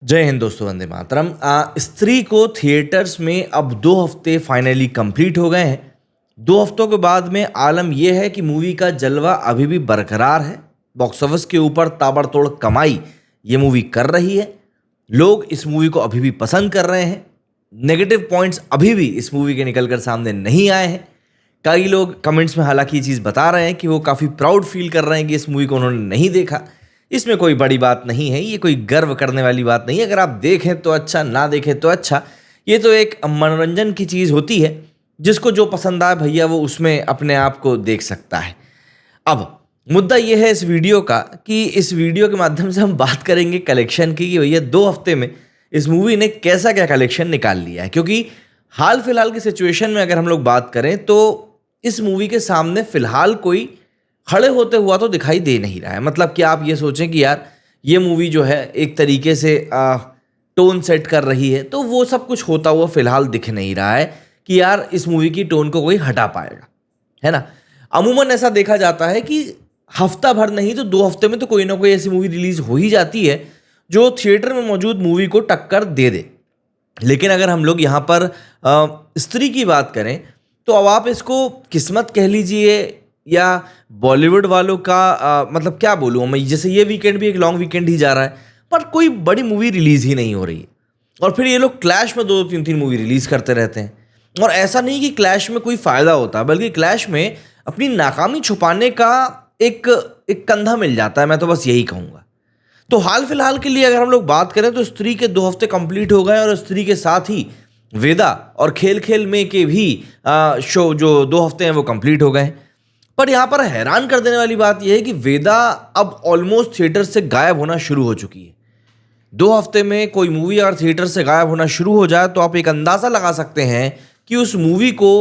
जय हिंद दोस्तों, वंदे मातरम। स्त्री को थिएटर्स में अब 2 हफ्ते फाइनली कंप्लीट हो गए हैं। 2 हफ्तों के बाद में आलम यह है कि मूवी का जलवा अभी भी बरकरार है। बॉक्स ऑफिस के ऊपर ताबड़तोड़ कमाई ये मूवी कर रही है। लोग इस मूवी को अभी भी पसंद कर रहे हैं। नेगेटिव पॉइंट्स अभी भी इस मूवी के निकल कर सामने नहीं आए हैं। कई लोग कमेंट्स में हालांकि ये चीज़ बता रहे हैं कि वो काफ़ी प्राउड फील कर रहे हैं कि इस मूवी को उन्होंने नहीं देखा। इसमें कोई बड़ी बात नहीं है, ये कोई गर्व करने वाली बात नहीं है। अगर आप देखें तो अच्छा, ना देखें तो अच्छा। ये तो एक मनोरंजन की चीज़ होती है, जिसको जो पसंद आए भैया वो उसमें अपने आप को देख सकता है। अब मुद्दा ये है इस वीडियो का कि इस वीडियो के माध्यम से हम बात करेंगे कलेक्शन की, कि भैया 2 हफ्ते में इस मूवी ने कैसा क्या कलेक्शन निकाल लिया है। क्योंकि हाल फिलहाल की सिचुएशन में अगर हम लोग बात करें तो इस मूवी के सामने फिलहाल कोई खड़े होते हुआ तो दिखाई दे नहीं रहा है। मतलब कि आप ये सोचें कि यार ये मूवी जो है एक तरीके से टोन सेट कर रही है, तो वो सब कुछ होता हुआ फिलहाल दिख नहीं रहा है कि यार इस मूवी की टोन को कोई हटा पाएगा, है ना। अमूमन ऐसा देखा जाता है कि हफ्ता भर नहीं तो 2 हफ्ते में तो कोई ना कोई ऐसी मूवी रिलीज हो ही जाती है जो थिएटर में मौजूद मूवी को टक्कर दे दे। लेकिन अगर हम लोग यहाँ पर स्त्री की बात करें तो अब आप इसको किस्मत कह लीजिए या बॉलीवुड वालों का मतलब क्या बोलूँ मैं, जैसे ये वीकेंड भी एक लॉन्ग वीकेंड ही जा रहा है पर कोई बड़ी मूवी रिलीज ही नहीं हो रही है। और फिर ये लोग क्लैश में 2-3 मूवी रिलीज करते रहते हैं। और ऐसा नहीं कि क्लैश में कोई फायदा होता, बल्कि क्लैश में अपनी नाकामी छुपाने का एक एक कंधा मिल जाता है। मैं तो बस यही कहूँगा। तो हाल फिलहाल के लिए अगर हम लोग बात करें तो स्त्री के 2 हफ्ते कंप्लीट हो गए और स्त्री के साथ ही वेदा और खेल खेल में के भी शो जो 2 हफ्ते हैं वो कंप्लीट हो गए हैं। पर यहाँ पर हैरान कर देने वाली बात यह है कि वेदा अब ऑलमोस्ट थिएटर से गायब होना शुरू हो चुकी है। 2 हफ्ते में कोई मूवी अगर थिएटर से गायब होना शुरू हो जाए तो आप एक अंदाज़ा लगा सकते हैं कि उस मूवी को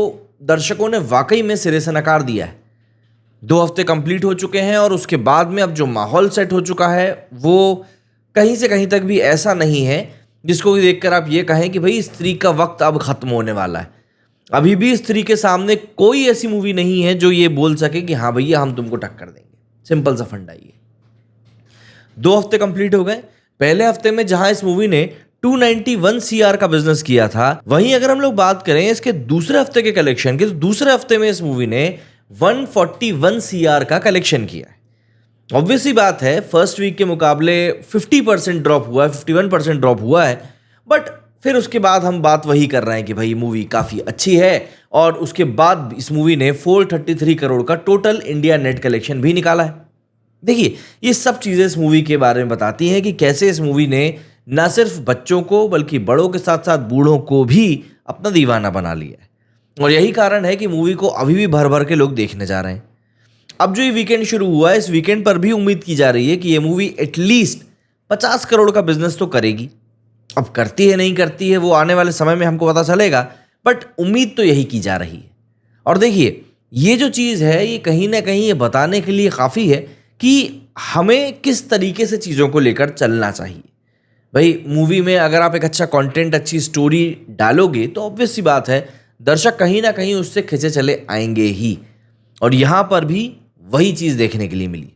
दर्शकों ने वाकई में सिरे से नकार दिया है। 2 हफ्ते कंप्लीट हो चुके हैं और उसके बाद में अब जो माहौल सेट हो चुका है वो कहीं से कहीं तक भी ऐसा नहीं है जिसको देखकर आप ये कहें कि भाई स्त्री का वक्त अब खत्म होने वाला है। अभी भी स्त्री के सामने कोई ऐसी मूवी नहीं है जो ये बोल सके कि हाँ भैया हम तुमको टक्कर देंगे। सिंपल सा फंडा ये। 2 हफ्ते कंप्लीट हो गए। पहले हफ्ते में जहां इस मूवी ने 291 सीआर का बिजनेस किया था, वहीं अगर हम लोग बात करें इसके दूसरे हफ्ते के कलेक्शन की तो दूसरे हफ्ते में इस मूवी ने 141 सीआर का कलेक्शन किया है। ऑब्वियसली बात है फर्स्ट वीक के मुकाबले 50% ड्रॉप हुआ है, 51% ड्रॉप हुआ है। बट फिर उसके बाद हम बात वही कर रहे हैं कि भाई मूवी काफ़ी अच्छी है। और उसके बाद इस मूवी ने 433 करोड़ का टोटल इंडिया नेट कलेक्शन भी निकाला है। देखिए ये सब चीज़ें इस मूवी के बारे में बताती हैं कि कैसे इस मूवी ने न सिर्फ बच्चों को बल्कि बड़ों के साथ साथ बूढ़ों को भी अपना दीवाना बना लिया है। और यही कारण है कि मूवी को अभी भी भर भर के लोग देखने जा रहे हैं। अब जो ये वीकेंड शुरू हुआ है, इस वीकेंड पर भी उम्मीद की जा रही है कि ये मूवी एटलीस्ट 50 करोड़ का बिजनेस तो करेगी। अब करती है नहीं करती है वो आने वाले समय में हमको पता चलेगा, बट उम्मीद तो यही की जा रही है। और देखिए ये जो चीज़ है ये कहीं ना कहीं ये बताने के लिए काफ़ी है कि हमें किस तरीके से चीज़ों को लेकर चलना चाहिए। भाई मूवी में अगर आप एक अच्छा कंटेंट, अच्छी स्टोरी डालोगे तो ऑब्वियस सी बात है दर्शक कहीं ना कहीं उससे खिंचे चले आएंगे ही। और यहाँ पर भी वही चीज़ देखने के लिए मिली।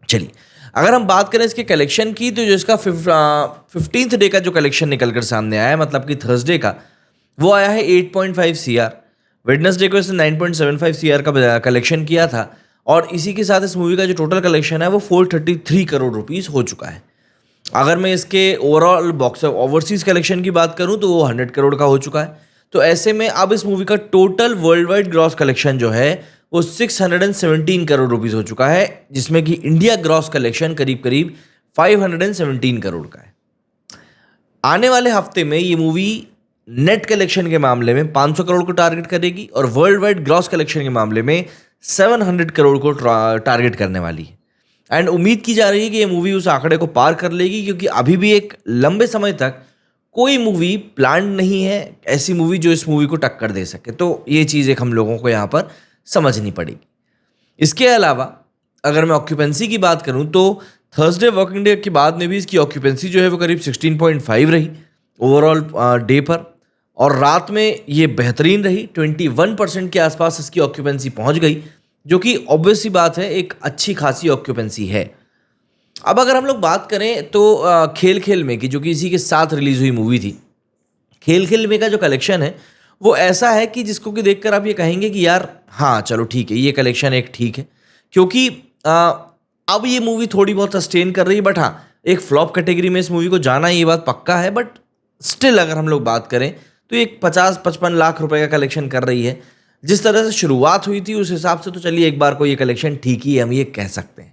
चलिए अगर हम बात करें इसके कलेक्शन की तो जो इसका 15th डे का जो कलेक्शन निकल कर सामने आया है, मतलब कि थर्सडे का, वो आया है 8.5 सीआर। वेडनेसडे को इसने 9.75 सीआर का कलेक्शन किया था। और इसी के साथ इस मूवी का जो टोटल कलेक्शन है वो 433 करोड़ रुपीस हो चुका है। अगर मैं इसके ओवरऑल बॉक्स ओवरसीज़ कलेक्शन की बात करूं तो वो 100 करोड़ का हो चुका है। तो ऐसे में अब इस मूवी का total world wide gross collection जो है वो 617 करोड़ रुपीस हो चुका है, जिसमें कि इंडिया ग्रॉस कलेक्शन करीब करीब 517 करोड़ का है। आने वाले हफ्ते में ये मूवी नेट कलेक्शन के मामले में 500 करोड़ को टारगेट करेगी और वर्ल्ड वाइड ग्रॉस कलेक्शन के मामले में 700 करोड़ को टारगेट करने वाली है। एंड उम्मीद की जा रही है कि ये मूवी उस आंकड़े को पार कर लेगी, क्योंकि अभी भी एक लंबे समय तक कोई मूवी प्लान नहीं है ऐसी मूवी जो इस मूवी को टक्कर दे सके। तो ये चीज़ एक हम लोगों को यहाँ पर समझनी पड़ेगी। इसके अलावा अगर मैं ऑक्यूपेंसी की बात करूँ तो थर्सडे वर्किंग डे के बाद में भी इसकी ऑक्यूपेंसी जो है वो करीब 16.5 रही ओवरऑल डे पर। और रात में ये बेहतरीन रही, 21% के आसपास इसकी ऑक्यूपेंसी पहुँच गई, जो कि ऑब्वियस सी बात है एक अच्छी खासी ऑक्यूपेंसी है। अब अगर हम लोग बात करें तो खेल खेल में की, जो कि इसी के साथ रिलीज हुई मूवी थी, खेल खेल में का जो कलेक्शन है वो ऐसा है कि जिसको कि देखकर आप ये कहेंगे कि यार हाँ चलो ठीक है, ये कलेक्शन एक ठीक है, क्योंकि अब ये मूवी थोड़ी बहुत सस्टेन कर रही है, बट हाँ एक फ्लॉप कैटेगरी में इस मूवी को जाना ये बात पक्का है। बट स्टिल अगर हम लोग बात करें तो एक 50-55 लाख रुपए का कलेक्शन कर रही है। जिस तरह से शुरुआत हुई थी उस हिसाब से तो चलिए एक बार को ये कलेक्शन ठीक ही है, हम ये कह सकते हैं।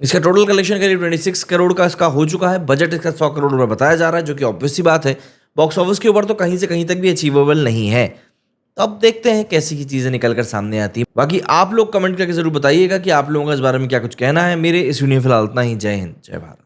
इसका टोटल कलेक्शन करीब 26 करोड़ का इसका हो चुका है। बजट इसका 100 करोड़ रुपए बताया जा रहा है, जो कि ऑब्वियस सी बात है, बॉक्स ऑफिस के ऊपर तो कहीं से कहीं तक भी अचीवेबल नहीं है। तो अब देखते हैं कैसी की चीजें निकल कर सामने आती हैं। बाकी आप लोग कमेंट करके जरूर बताइएगा कि आप लोगों का इस बारे में क्या कुछ कहना है। मेरे इस वीडियो में फिलहाल इतना ही। जय हिंद, जय भारत।